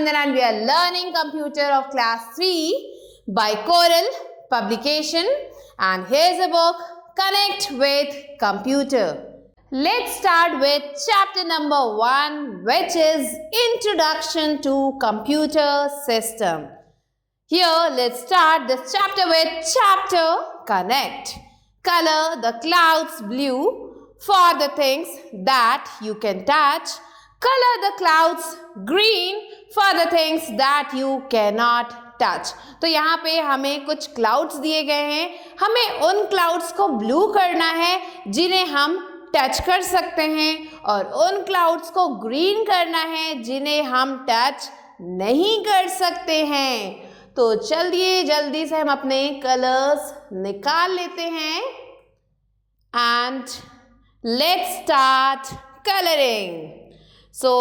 Raghunandan and we are learning computer of class 3 by Coral publication, and here's a book, Connect with Computer. Let's start with chapter number 1, which is Introduction to Computer System. Here, let's start this chapter with chapter Connect. Color the clouds blue for the things that you can touch. Color the clouds green for the things that you cannot touch. तो यहाँ पे हमें कुछ clouds दिए गए हैं, हमें उन क्लाउड्स को ब्लू करना है जिन्हें हम टच कर सकते हैं और उन क्लाउड्स को ग्रीन करना है जिन्हें हम टच नहीं कर सकते हैं. तो चलिए जल्दी से हम अपने कलर्स निकाल लेते हैं एंड लेट्स स्टार्ट कलरिंग. सो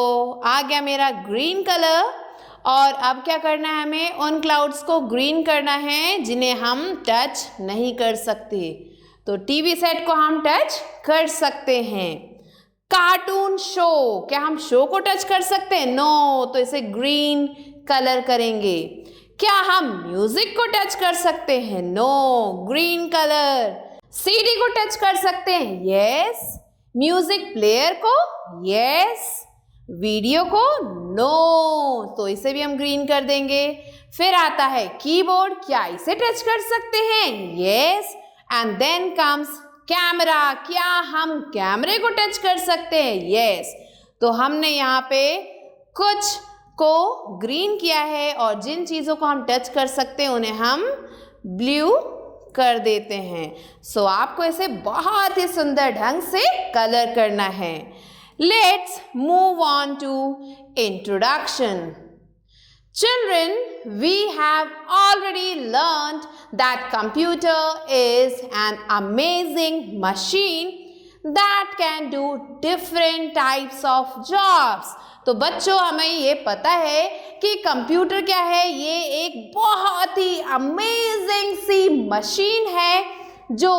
आ गया मेरा ग्रीन कलर और अब क्या करना है, हमें उन क्लाउड्स को ग्रीन करना है जिन्हें हम टच नहीं कर सकते. तो टीवी सेट को हम टच कर सकते हैं. कार्टून शो, क्या हम शो को टच कर सकते हैं? नो, तो इसे ग्रीन कलर करेंगे. क्या हम म्यूजिक को टच कर सकते हैं? No, green colour. सीडी को टच कर सकते हैं? यस. म्यूजिक प्लेयर को? यस. वीडियो को? नो, तो इसे भी हम ग्रीन कर देंगे. फिर आता है कीबोर्ड, क्या इसे टच कर सकते हैं? Yes. And then comes camera, क्या हम कैमरे को टच कर सकते हैं? यस. तो हमने यहाँ पे कुछ को ग्रीन किया है और जिन चीज़ों को हम टच कर सकते हैं उन्हें हम ब्लू कर देते हैं. सो आपको इसे बहुत ही सुंदर ढंग से कलर करना है. Let's move on to introduction. Children, we have already learned that computer is an amazing machine that can do different types of jobs. तो बच्चों, हमें ये पता है कि कंप्यूटर क्या है. ये एक बहुत ही अमेजिंग सी मशीन है जो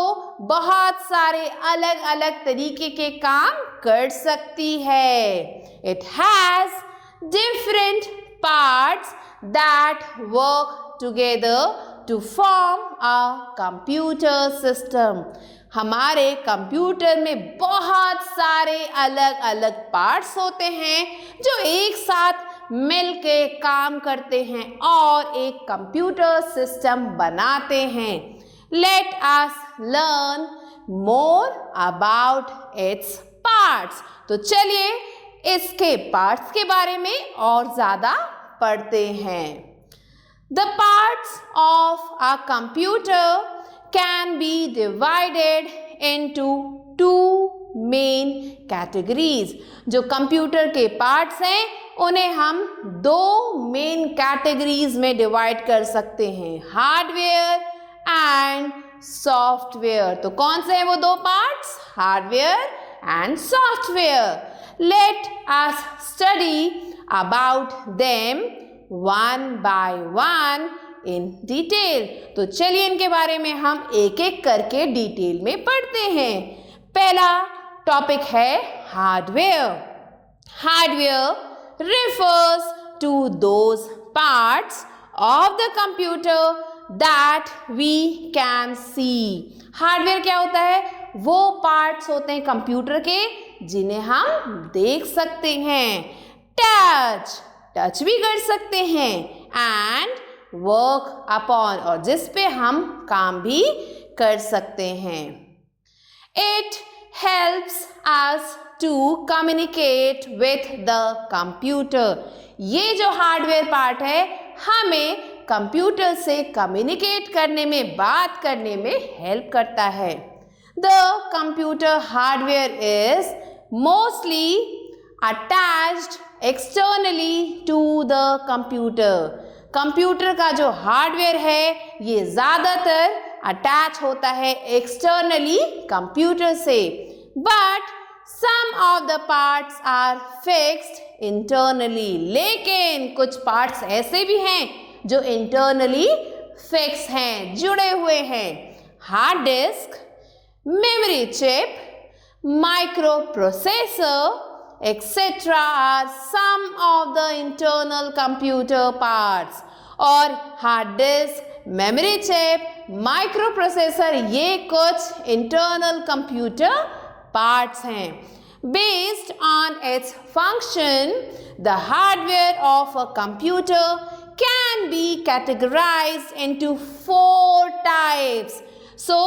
बहुत सारे अलग अलग तरीके के काम कर सकती है. It has different parts that work together to form a computer system. हमारे कंप्यूटर में बहुत सारे अलग अलग पार्ट्स होते हैं जो एक साथ मिल के काम करते हैं और एक कंप्यूटर सिस्टम बनाते हैं. Let us learn more about its parts. तो चलिए इसके पार्ट्स के बारे में और ज़्यादा पढ़ते हैं. The parts of a computer can be divided into two main categories. जो कंप्यूटर के पार्ट्स हैं उन्हें हम दो मेन कैटेगरीज में डिवाइड कर सकते हैं, हार्डवेयर एंड सॉफ्टवेयर. तो कौन से हैं वो दो parts? Hardware and software. Let us study about them one by one in detail. तो चलिए इनके बारे में हम एक एक करके डिटेल में पढ़ते हैं. पहला टॉपिक है hardware. Hardware refers to those parts of the computer that we can see. Hardware क्या होता है? वो पार्ट्स होते हैं कंप्यूटर के जिन्हें हम देख सकते हैं. टच भी कर सकते हैं. एंड वर्क अपॉन, और जिस पे हम काम भी कर सकते हैं. It helps us to communicate with the computer. ये जो हार्डवेयर पार्ट है हमें कंप्यूटर से कम्युनिकेट करने में, बात करने में हेल्प करता है. The computer hardware is mostly attached externally to the computer. Computer का जो हार्डवेयर है ये ज़्यादातर अटैच होता है एक्सटर्नली कंप्यूटर से. But some of the parts are fixed internally. लेकिन कुछ पार्ट्स ऐसे भी हैं जो इंटरनली फिक्स हैं, जुड़े हुए हैं. Hard disk, memory chip, micro processor etc. are some of the internal computer parts. और hard disk, memory chip, micro processor ये कुछ इंटरनल कंप्यूटर पार्ट्स हैं. Based on its function the hardware of a computer can be categorized into 4 types. So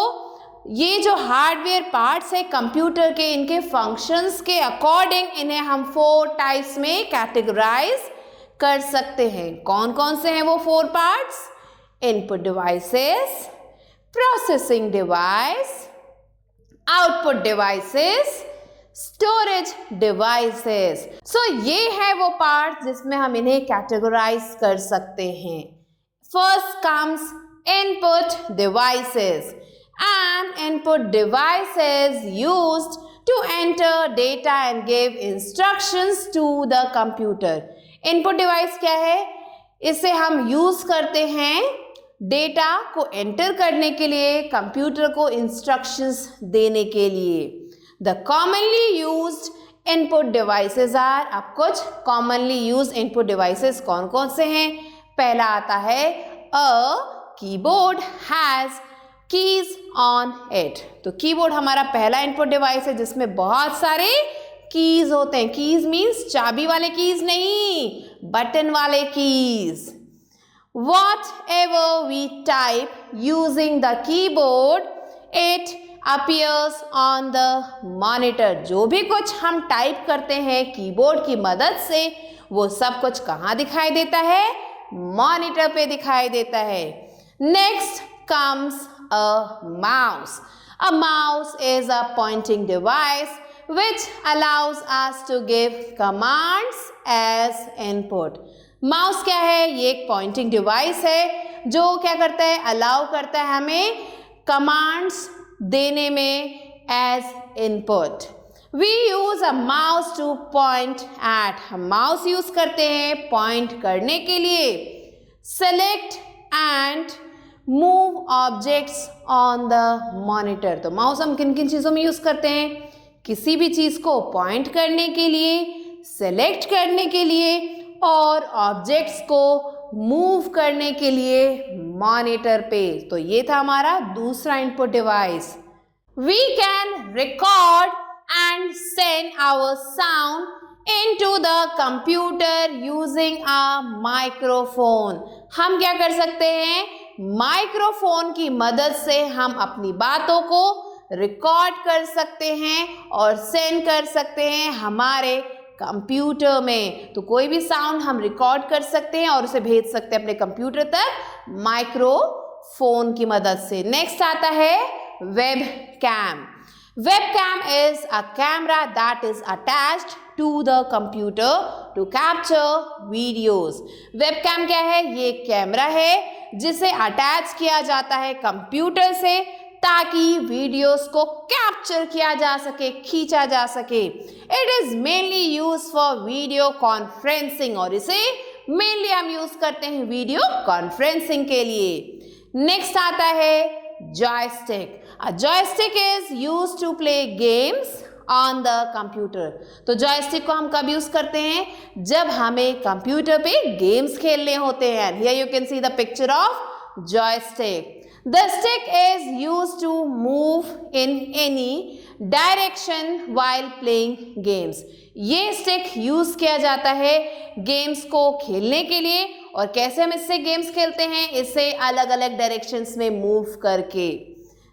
ये जो hardware parts है computer के, इनके functions के अकॉर्डिंग इन्हें हम 4 टाइप्स में कैटेगराइज कर सकते हैं. कौन कौन से हैं वो 4 parts? Input devices, processing device, output devices, storage devices. So ये है वो पार्ट्स जिसमें हम इन्हें कैटेगराइज कर सकते हैं. First comes input devices. An input device is used to enter data and give instructions to the computer. Input device क्या है? इसे हम यूज करते हैं डेटा को एंटर करने के लिए, कंप्यूटर को इंस्ट्रक्शंस देने के लिए. The commonly used input devices are, अब कुछ commonly used input devices कौन कौन से हैं? पहला आता है a keyboard has keys on it. तो कीबोर्ड हमारा पहला इनपुट डिवाइस है जिसमें बहुत सारे कीज होते हैं. कीज मीन्स चाबी वाले कीज नहीं, बटन वाले keys. Whatever we type using the keyboard it appears on the monitor. जो भी कुछ हम टाइप करते हैं कीबोर्ड की मदद से वो सब कुछ कहाँ दिखाई देता है? मॉनिटर पे दिखाई देता है. Next comes a mouse. A mouse is a pointing device which allows us to give commands as input. Mouse क्या है? ये एक pointing device है जो क्या करता है? Allow करता है हमें commands देने में as input. We use a mouse to point at. हम mouse use करते हैं point करने के लिए. Select and move objects on the monitor. तो माउस हम किन किन चीज़ों में यूज़ करते हैं? किसी भी चीज़ को पॉइंट करने के लिए, सेलेक्ट करने के लिए और ऑब्जेक्ट्स को मूव करने के लिए मॉनिटर पे. तो ये था हमारा दूसरा input device. We can record and send our sound into the computer using a microphone. हम क्या कर सकते हैं? माइक्रोफोन की मदद से हम अपनी बातों को रिकॉर्ड कर सकते हैं और सेंड कर सकते हैं हमारे कंप्यूटर में. तो कोई भी साउंड हम रिकॉर्ड कर सकते हैं और उसे भेज सकते हैं अपने कंप्यूटर तक माइक्रोफोन की मदद से. नेक्स्ट आता है webcam. Webcam is a camera that is attached to the computer to capture videos. Webcam क्या है? ये एक कैमरा है जिसे अटैच किया जाता है कंप्यूटर से ताकि वीडियोस को कैप्चर किया जा सके, खींचा जा सके. It is mainly used for video conferencing और इसे mainly हम यूज करते हैं वीडियो कॉन्फ्रेंसिंग के लिए. नेक्स्ट आता है joystick. A joystick is used to play games on the computer. तो joystick को हम कब यूज करते हैं? जब हमें कंप्यूटर पे गेम्स खेलने होते हैं. Here you can see the picture of joystick. The stick is used to move in any direction while playing games. ये स्टिक यूज किया जाता है गेम्स को खेलने के लिए. और कैसे हम इससे गेम्स खेलते हैं? इससे अलग अलग डायरेक्शंस में मूव करके.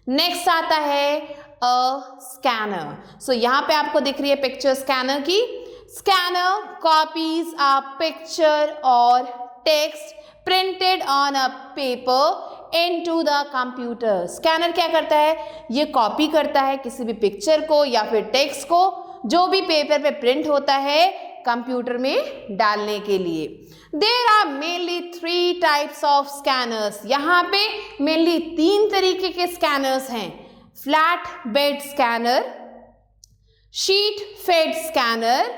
नेक्स्ट आता है अ स्कैनर. सो यहाँ पे आपको दिख रही है पिक्चर स्कैनर की. स्कैनर कॉपीज अ पिक्चर और text printed on a paper into the computer. Scanner क्या करता है? ये कॉपी करता है किसी भी पिक्चर को या फिर टेक्स्ट को जो भी पेपर पे प्रिंट होता है कंप्यूटर में डालने के लिए. There are mainly 3 types of scanners. यहाँ पे mainly 3 तरीके के स्कैनर्स हैं. Flatbed scanner, sheet fed scanner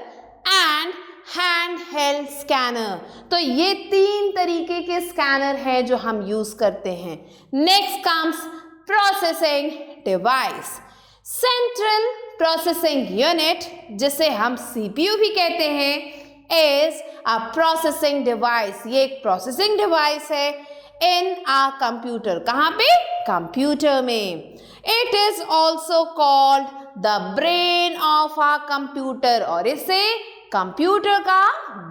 and handheld scanner. तो ये 3 तरीके के स्कैनर हैं जो हम यूज करते हैं. Next comes processing device. Central processing unit, जिसे हम CPU भी कहते हैं, इज अ प्रोसेसिंग डिवाइस। ये एक प्रोसेसिंग डिवाइस है इन अ कंप्यूटर। कहाँ पे? कंप्यूटर में। It is also called the brain of a computer, और इसे कंप्यूटर का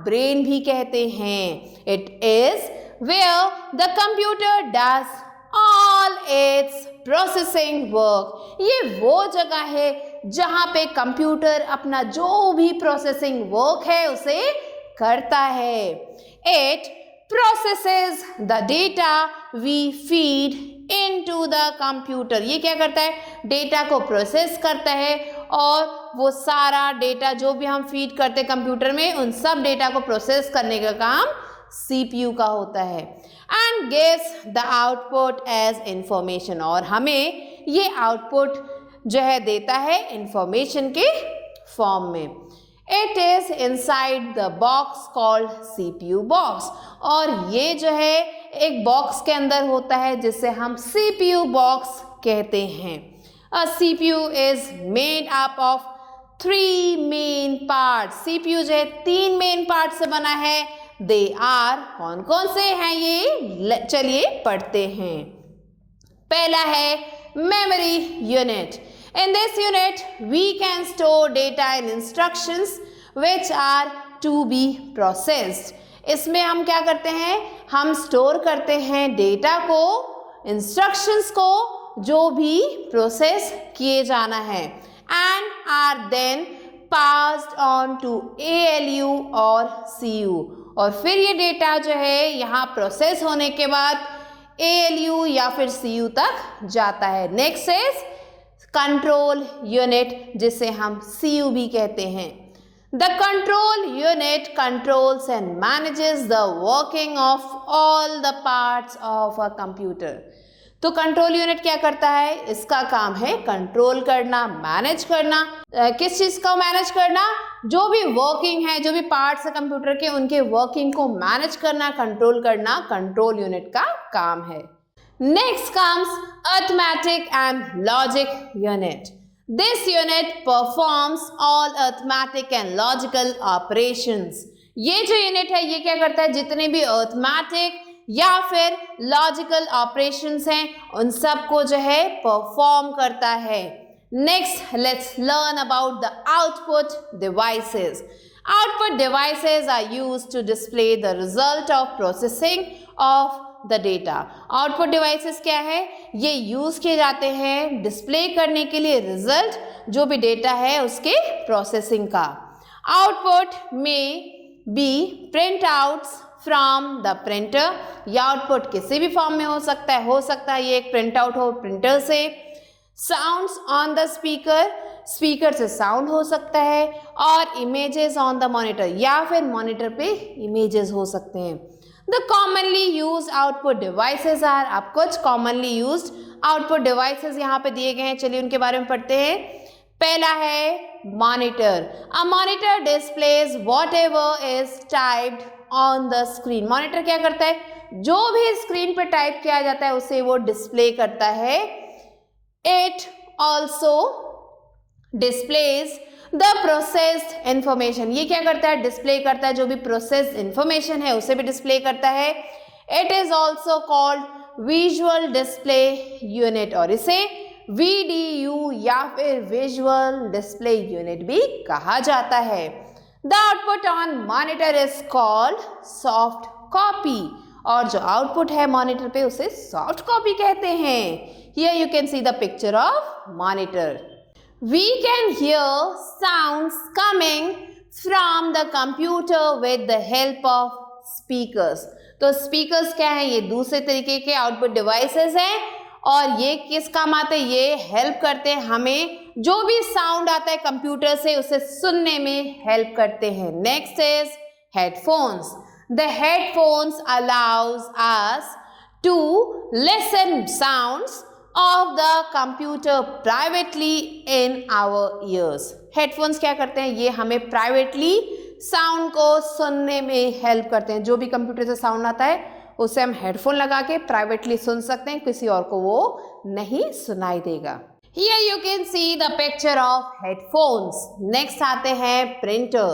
ब्रेन भी कहते हैं। It is where the computer does all its processing work. ये वो जगह है जहाँ पे कंप्यूटर अपना जो भी प्रोसेसिंग वर्क है उसे करता है। It processes the data we feed into the computer. ये क्या करता है? डेटा को प्रोसेस करता है, और वो सारा डेटा जो भी हम फीड करते हैं कंप्यूटर में, उन सब डेटा को प्रोसेस करने का काम CPU का होता है। And gives the output as information, और हमें ये आउटपुट जो है देता है इंफॉर्मेशन के फॉर्म में। It is inside the box called CPU box, और ये जो है एक बॉक्स के अंदर होता है जिसे हम CPU बॉक्स कहते हैं। A CPU is made up of 3 main parts। CPU जो है 3 मेन पार्ट से बना है। They are, कौन कौन से हैं ये? चलिए पढ़ते हैं। पहला है memory unit। In this unit we can store data and instructions which are to be processed। इसमें हम क्या करते हैं? हम स्टोर करते हैं डेटा को, इंस्ट्रक्शंस को, जो भी प्रोसेस किए जाना है, and are then passed on to ALU और CU। और फिर ये डेटा जो है यहाँ प्रोसेस होने के बाद ALU या फिर CU तक जाता है। नेक्स्ट इज कंट्रोल यूनिट, जिसे हम CU भी कहते हैं। The control unit controls and manages the working of all the parts of a computer। तो कंट्रोल यूनिट क्या करता है? इसका काम है कंट्रोल करना, मैनेज करना। किस चीज़ को मैनेज करना? जो भी वर्किंग है, जो भी पार्ट्स है कंप्यूटर के, उनके वर्किंग को मैनेज करना, कंट्रोल करना कंट्रोल यूनिट का काम है। Next comes arithmetic and logic unit. This unit performs all arithmetic and logical operations। ये जो यूनिट है ये क्या करता है? जितने भी अरिथमेटिक या फिर लॉजिकल ऑपरेशंस हैं उन सब को जो है परफॉर्म करता है। Next let's learn about the output devices. Output devices are used to display the result of processing of the data। Output devices क्या है? ये यूज किए जाते हैं डिस्प्ले करने के लिए रिजल्ट, जो भी डेटा है उसके प्रोसेसिंग का। आउटपुट में be printouts from the printer. या आउटपुट किसी भी फॉर्म में हो सकता है ये एक प्रिंट आउट हो प्रिंटर से। साउंड्स ऑन द स्पीकर से साउंड हो सकता है, और इमेजेस ऑन द मॉनिटर, या फिर मॉनिटर पे इमेजेस हो सकते हैं। The commonly use output devices are. अब कुछ कॉमनली यूज्ड आउटपुट डिवाइसेस यहाँ पे दिए गए हैं, चलिए उनके बारे में पढ़ते हैं। पहला है monitor. A monitor displays what ever is typed on the screen. Monitor क्या करता है? जो भी स्क्रीन पर टाइप किया जाता है उसे वो डिस्प्ले करता है। It also displays the processed information. ये क्या करता है? डिस्प्ले करता है जो भी प्रोसेस्ड इंफॉर्मेशन है उसे भी डिस्प्ले करता है। It is also called visual display unit, और इसे VDU या फिर विजुअल डिस्प्ले यूनिट भी कहा जाता है। The output on monitor is called soft copy, और जो आउटपुट है मॉनिटर पे उसे सॉफ्ट कॉपी कहते हैं। Here you can see the picture of monitor. We can hear sounds coming from the computer with the help of speakers। तो speakers क्या है? ये दूसरे तरीके के आउटपुट डिवाइसेस हैं, और ये किस काम आते हैं? ये हेल्प करते हैं हमें, जो भी साउंड आता है कंप्यूटर से उसे सुनने में हेल्प करते हैं। Next is headphones. The headphones allows us to listen sounds of the computer privately in our ears। Headphones क्या करते हैं? ये हमें प्राइवेटली साउंड को सुनने में हेल्प करते हैं। जो भी कंप्यूटर से साउंड आता है उसे हम हेडफोन लगा के प्राइवेटली सुन सकते हैं, किसी और को वो नहीं सुनाई देगा। Here you can see the picture of headphones. Next आते हैं printer.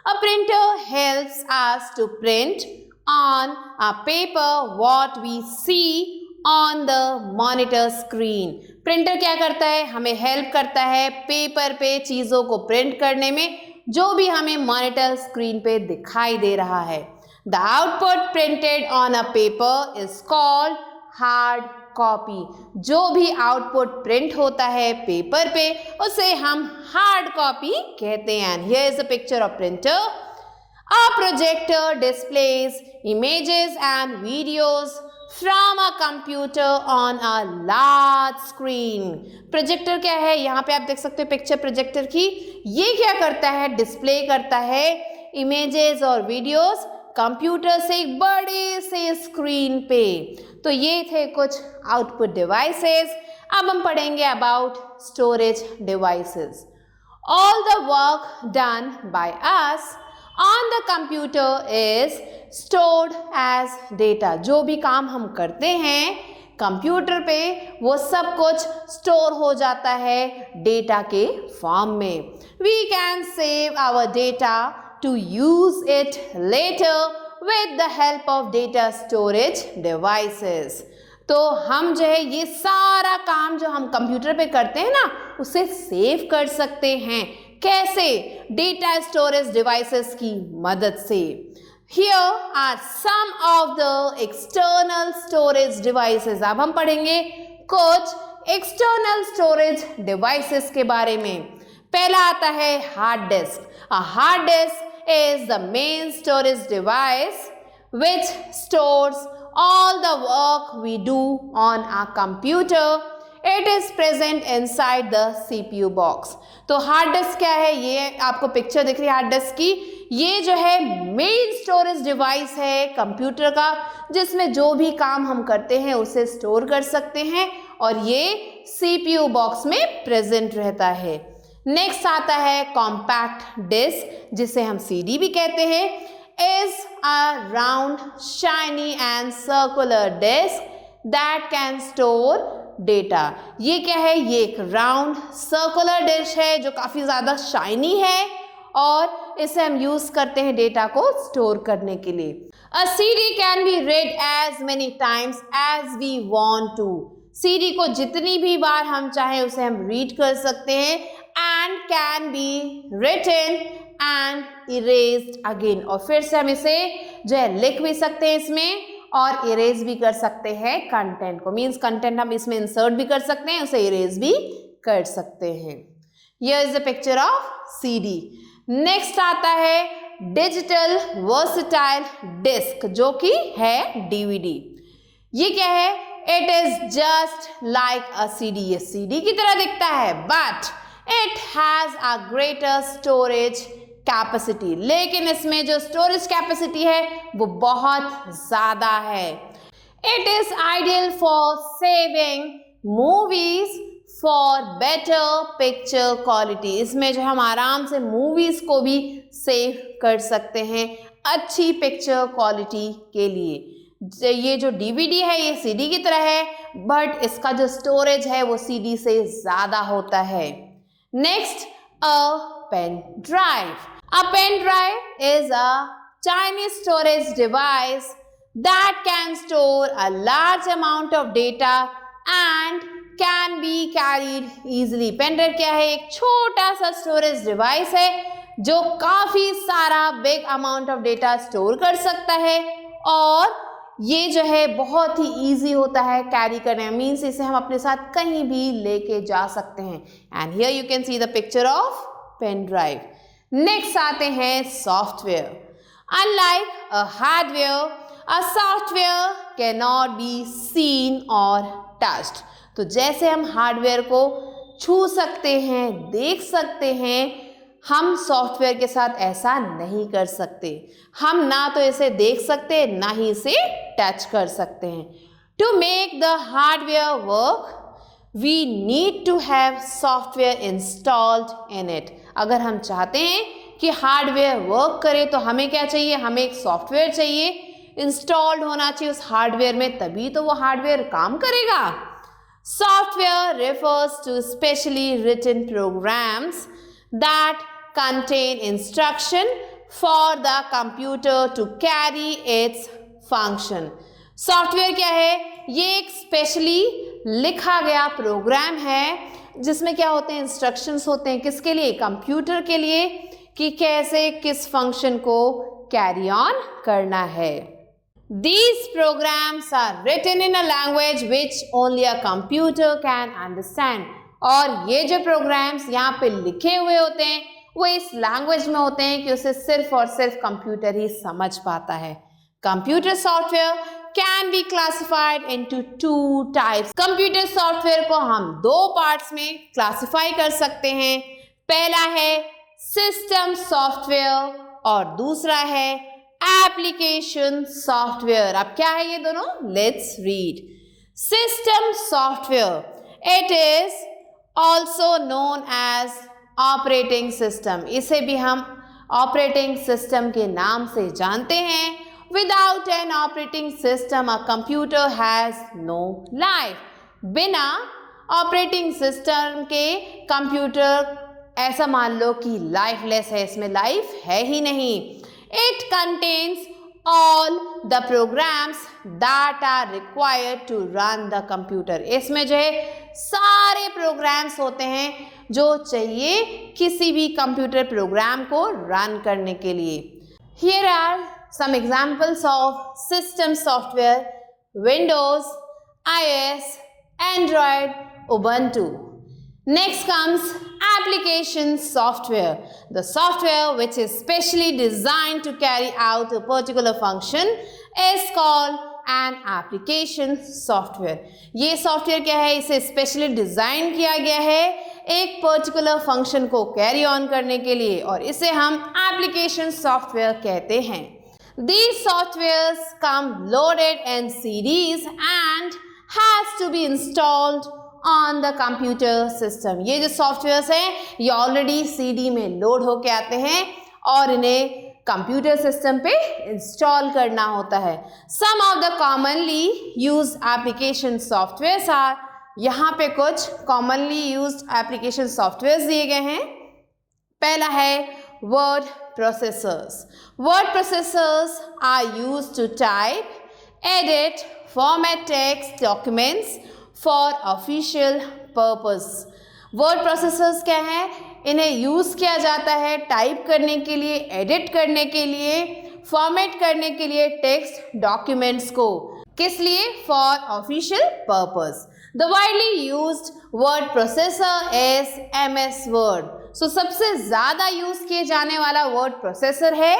A printer helps us to print on a paper what we see on the monitor screen. Printer क्या करता है? हमें help करता है पेपर पे चीज़ों को प्रिंट करने में जो भी हमें मॉनिटर स्क्रीन पे दिखाई दे रहा है. The output printed on a paper is called hard copy. जो भी आउटपुट प्रिंट होता है पेपर पे उसे हम हार्ड कॉपी कहते हैं. And here is a picture of printer. A projector displays images and videos from a computer on a large screen. Projector क्या है? यहाँ पे आप देख सकते हो पिक्चर प्रोजेक्टर की. ये क्या करता है? डिस्प्ले करता है इमेजेस और वीडियोस कंप्यूटर से एक बड़े से स्क्रीन पे. तो ये थे कुछ आउटपुट डिवाइसेस. अब हम पढ़ेंगे about storage devices. All the work done by us on the computer is stored as data. जो भी काम हम करते हैं कंप्यूटर पे वो सब कुछ स्टोर हो जाता है डेटा के फॉर्म में. We can save our data to use it later with the help of data storage devices. तो हम जो है ये सारा काम जो हम कंप्यूटर पे करते हैं ना उसे सेव कर सकते हैं. कैसे? डेटा स्टोरेज डिवाइसेस की मदद से. Here are some of the external storage devices. अब हम पढ़ेंगे कुछ external storage devices के बारे में. पहला आता है hard disk. A hard disk is the main storage device which stores all the work we do on a computer. It is present inside the CPU box. तो हार्ड डिस्क क्या है? ये आपको पिक्चर दिख रही है हार्ड डिस्क की. ये जो है मेन स्टोरेज डिवाइस है कंप्यूटर का जिसमें जो भी काम हम करते हैं उसे स्टोर कर सकते हैं और ये CPU बॉक्स में प्रेजेंट रहता है. नेक्स्ट आता है कॉम्पैक्ट डिस्क जिसे हम CD भी कहते हैं. Is a round shiny and circular disc that can store data. ये क्या है? ये एक राउंड सर्कुलर डिश है जो काफ़ी ज़्यादा शाइनी है और इसे हम यूज़ करते हैं डेटा को स्टोर करने के लिए. अ CD can be read as many times as we want to. CD को जितनी भी बार हम चाहें उसे हम रीड कर सकते हैं and can be written and erased again. और फिर से हम इसे जो है लिख भी सकते हैं इसमें और इरेज भी कर सकते हैं कंटेंट को. मीन्स कंटेंट हम इसमें इंसर्ट भी कर सकते हैं उसे इरेज भी कर सकते हैं. Here is a picture of CD. Next आता है डिजिटल वर्सेटाइल डिस्क जो कि है DVD. ये क्या है? It is just like a CD. ये CD की तरह दिखता है but it has a greater storage capacity. लेकिन इसमें जो स्टोरेज कैपेसिटी है वो बहुत ज़्यादा है. It is ideal for saving movies for better picture quality. इसमें जो हम आराम से मूवीज़ को भी सेव कर सकते हैं अच्छी पिक्चर क्वालिटी के लिए. ये जो DVD है ये CD की तरह है बट इसका जो स्टोरेज है वो CD से ज़्यादा होता है. Next, a pen drive. A pen drive is a tiny storage device that can store a large amount of data and can be carried easily. Pen drive क्या है? एक छोटा सा storage device है जो काफ़ी सारा big amount of data store कर सकता है और ये जो है बहुत ही ईजी होता है कैरी करने. मीन्स इसे हम अपने साथ कहीं भी लेके जा सकते हैं. And here you can see the picture of pen drive. Next आते हैं software. Unlike a hardware a software cannot be seen और टच्ड. तो जैसे हम हार्डवेयर को छू सकते हैं देख सकते हैं हम सॉफ्टवेयर के साथ ऐसा नहीं कर सकते. हम ना तो इसे देख सकते ना ही इसे टच कर सकते हैं. To make the hardware work we need to have software installed in it. अगर हम चाहते हैं कि हार्डवेयर वर्क करे तो हमें क्या चाहिए? हमें एक सॉफ्टवेयर चाहिए इंस्टॉल्ड होना चाहिए उस हार्डवेयर में तभी तो वो हार्डवेयर काम करेगा. Software refers to specially written programs that contain instruction for the computer to carry its function. Software क्या है? ये एक स्पेशली लिखा गया प्रोग्राम है जिसमें क्या होते हैं? इंस्ट्रक्शंस होते हैं। किसके लिए? कंप्यूटर के लिए, कि कैसे किस फंक्शन को कैरी ऑन करना है। These programs are written in a language which only a computer can understand. और ये जो प्रोग्राम्स यहाँ पे लिखे हुए होते हैं वो इस लैंग्वेज में होते हैं कि उसे सिर्फ और सिर्फ कंप्यूटर ही समझ पाता है। Computer software can be classified into two types. Computer software को हम दो पार्ट्स में क्लासिफाई कर सकते हैं। पहला है सिस्टम सॉफ्टवेयर और दूसरा है एप्लीकेशन सॉफ्टवेयर। अब क्या है ये दोनों? Let's read. System software, it is also known as operating system. इसे भी हम ऑपरेटिंग सिस्टम के नाम से जानते हैं। Without an operating system, a computer has no life. बिना ऑपरेटिंग सिस्टम के कंप्यूटर ऐसा मान लो कि लाइफलेस है, इसमें लाइफ है ही नहीं। It contains all the programs that are required to run the computer. इसमें जो है सारे प्रोग्राम्स होते हैं जो चाहिए किसी भी कंप्यूटर प्रोग्राम को रन करने के लिए। Here are some examples of system software: Windows, iOS, Android, Ubuntu. Next comes application software, the software which is specially designed to carry out a particular function is called an application software. ये software क्या है? इसे specially design किया गया है एक particular function को carry on करने के लिए और इसे हम एप्लीकेशन सॉफ्टवेयर कहते हैं। These softwares come loaded in CDs and has to be installed on the computer system. ये जो सॉफ्टवेयर्स हैं ये ऑलरेडी CD में लोड होके आते हैं और इन्हें कंप्यूटर सिस्टम पे इंस्टॉल करना होता है। Some of the commonly used application softwares are, यहाँ पे कुछ commonly used application softwares दिए गए हैं। पहला है word processors. Word processors are used to type, edit, format text documents for official purpose. Word processors क्या है? इन्हें यूज़ किया जाता है टाइप करने के लिए, एडिट करने के लिए, फॉर्मेट करने के लिए टेक्स्ट डॉक्यूमेंट्स को। किस लिए? For official purpose. The widely used word processor is MS Word. सो सबसे ज़्यादा यूज़ किए जाने वाला वर्ड प्रोसेसर है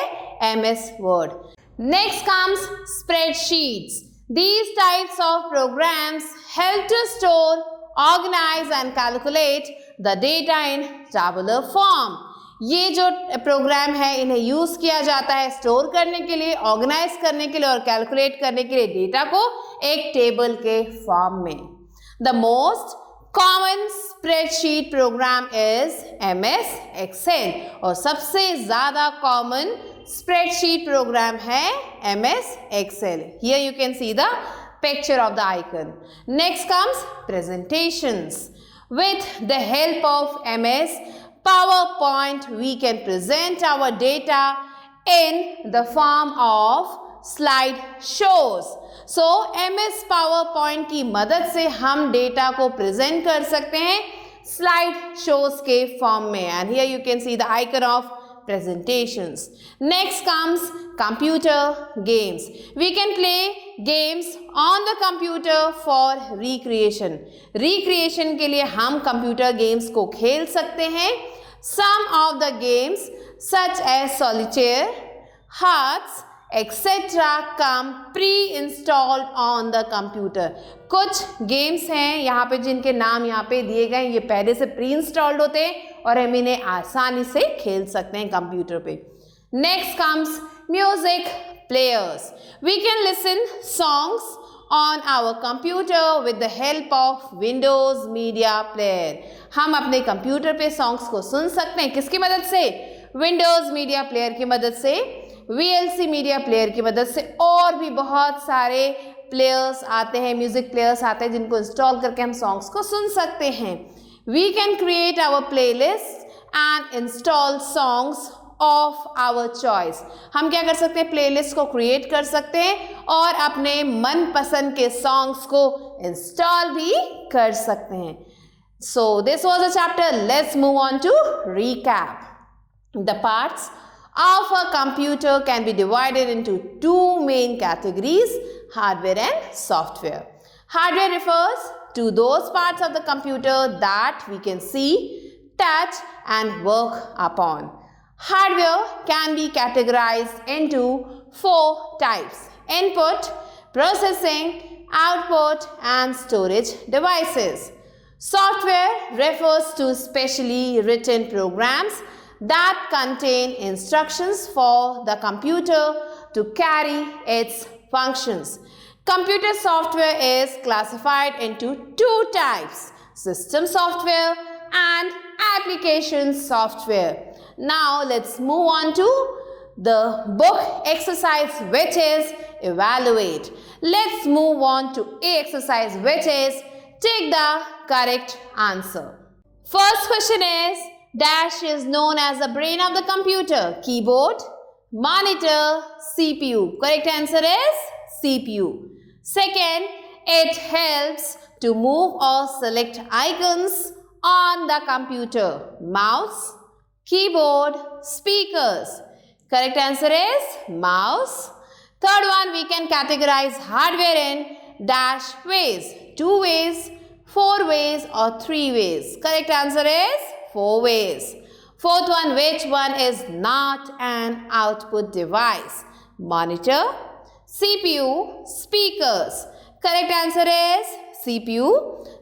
MS Word. Next comes spreadsheets. These types of programs help to store, organize and calculate the data in tabular form. ये जो programme है इन्हें यूज़ किया जाता है स्टोर करने के लिए, ऑर्गेनाइज करने के लिए और कैलकुलेट करने के लिए डेटा को एक टेबल के फॉर्म में। The most common spreadsheet program is MS Excel और सबसे ज़्यादा कॉमन spreadsheet program है MS Excel. Here you can see the picture of the icon. Next comes presentations. With the help of MS PowerPoint, we can present our data in the form of slide shows. So MS PowerPoint की मदद से हम data को present कर सकते हैं slide shows के form में। And here you can see the icon of presentations. Next comes computer games. We can play games on the computer for recreation. Recreation के लिए हम computer games को खेल सकते हैं. Some of the games such as solitaire, hearts, etc. come pre-installed on the computer. कुछ games हैं यहाँ पे जिनके नाम यहाँ पे दिए गए, ये पहले से प्री इंस्टॉल्ड होते हैं और हम इन्हें आसानी से खेल सकते हैं कंप्यूटर पे। Next comes music players. We can listen songs on our computer with the help of Windows media player. हम अपने कंप्यूटर पे सॉन्ग्स को सुन सकते हैं किसकी मदद से? विंडोज मीडिया प्लेयर की मदद से, VLC मीडिया प्लेयर की मदद से और भी बहुत सारे प्लेयर्स आते हैं, म्यूजिक प्लेयर्स आते हैं जिनको इंस्टॉल करके हम सॉन्ग्स को सुन सकते हैं. We can create our playlist and install songs of our choice. हम क्या कर सकते हैं, प्लेलिस्ट को क्रिएट कर सकते हैं और अपने मनपसंद के सॉन्ग्स को इंस्टॉल भी कर सकते हैं. So this was a chapter. Let's move on to recap. The parts of a computer can be divided into two main categories, hardware and software. Hardware refers to those parts of the computer that we can see, touch and work upon. Hardware can be categorized into four types: input, processing, output and storage devices. Software refers to specially written programs that contain instructions for the computer to carry its functions. Computer software is classified into two types: system software and application software. Now let's move on to the book exercise, which is evaluate. Let's move on to A exercise, which is take the correct answer. First question is, dash is known as the brain of the computer: keyboard, monitor, CPU. Correct answer is CPU. Second, it helps to move or select icons on the computer: mouse, keyboard, speakers. Correct answer is mouse. Third one, we can categorize hardware in dash ways: 2 ways, 4 ways or 3 ways. Correct answer is 4 ways. Fourth one, which one is not an output device? Monitor, CPU, speakers. Correct answer is CPU.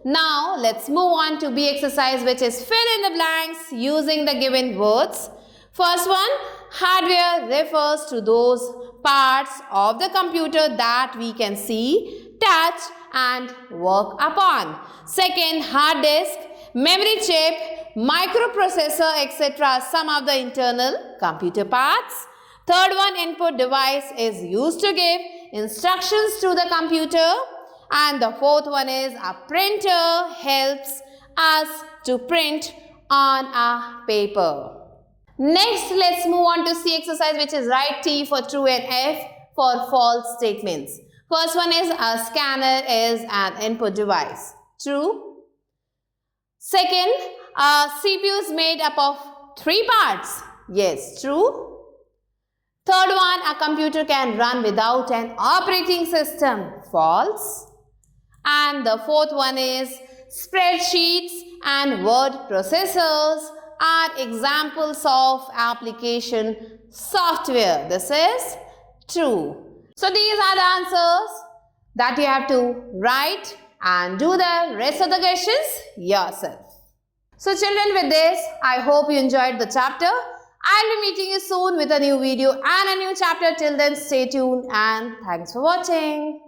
Now let's move on to B exercise, which is fill in the blanks using the given words. First one, hardware refers to those parts of the computer that we can see, touch and work upon. Second, hard disk, memory chip, microprocessor, etc. some of the internal computer parts. Third one, input device is used to give instructions to the computer. And the fourth one is a printer helps us to print on a paper. Next, let's move on to C exercise, which is write T for true and F for false statements. First one is a scanner is an input device. True. Second, a CPU is made up of 3 parts. Yes, true. Third one, a computer can run without an operating system. False. And the fourth one is spreadsheets and word processors are examples of application software. This is true. So these are the answers that you have to write and do the rest of the questions yourself. So children, with this, I hope you enjoyed the chapter. I'll be meeting you soon with a new video and a new chapter. Till then, stay tuned and thanks for watching.